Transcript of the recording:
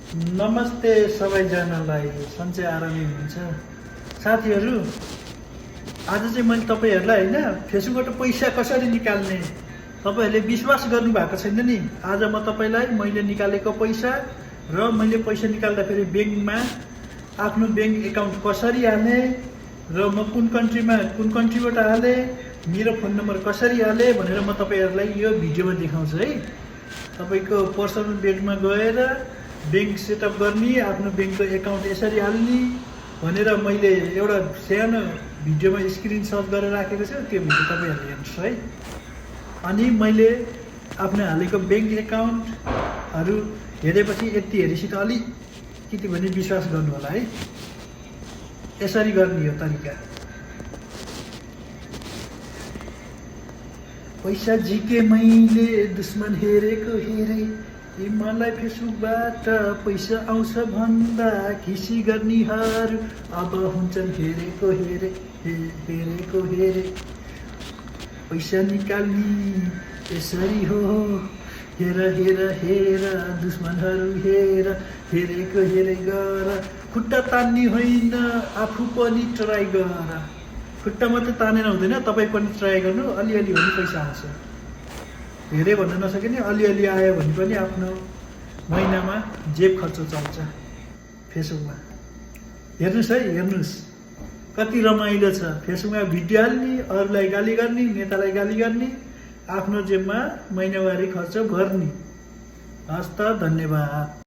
नमस्ते सबैजनालाई, सन्चै आरामै हुनुहुन्छ साथीहरू। आज चाहिँ मैले तपाईँहरूलाई होइन फेसबुकबाट पैसा कसरी निकाल्ने तपाईँहरूले विश्वास गर्नुभएको छैन नि। आज म तपाईँलाई मैले निकालेको पैसा र मैले पैसा निकाल्दाखेरि ब्याङ्कमा आफ्नो ब्याङ्क एकाउन्ट कसरी हालेँ र म कुन कन्ट्रीबाट हालेँ, मेरो फोन नम्बर कसरी हालेँ भनेर म तपाईँहरूलाई यो भिडियोमा देखाउँछु है। तपाईँको पर्सनल ब्याङ्कमा गएर ब्याङ्क सेटअप गर्ने, आफ्नो ब्याङ्कको एकाउन्ट यसरी हाल्ने भनेर मैले एउटा सानो भिडियोमा स्क्रिनसट गरेर राखेको छु। त्यो भिडियो तपाईँहरूले हेर्नुहोस् है। अनि मैले आफ्नो हालेको ब्याङ्क एकाउन्टहरू हेरेपछि यति हेरेपछि त अलिकति भने विश्वास गर्नु होला है। यसरी गर्ने हो तरिका। पैसा झिके मैले दुश्मन हेरेको हेरे, मलाई फेसबुकबाट पैसा आउँछ भन्दा खिसी गर्नेहरू अब हुन्छन् हेरेको हेरे हेरेको हेरे। पैसा निकाल्ने यसरी हो, हेर हेर हेर दुश्मनहरू हेर हेरेको हेरे गर। खुट्टा तान्ने होइन, आफू पनि ट्राई गर। खुट्टा मात्रै तानेर हुँदैन, तपाईँ पनि ट्राई गर्नु। अलिअलि भने पैसा आउँछ। धेरै भन्न नसके नि अलिअलि आयो भने पनि आफ्नो महिनामा जेब खर्च चल्छ फेसबुकमा। हेर्नुहोस् है, हेर्नुहोस् कति रमाइलो छ। फेसबुकमा भिडियो हाल्ने, अरूलाई गाली गर्ने, नेतालाई गाली गर्ने, आफ्नो जेबमा महिनावारी खर्च गर्ने। हस् त, धन्यवाद।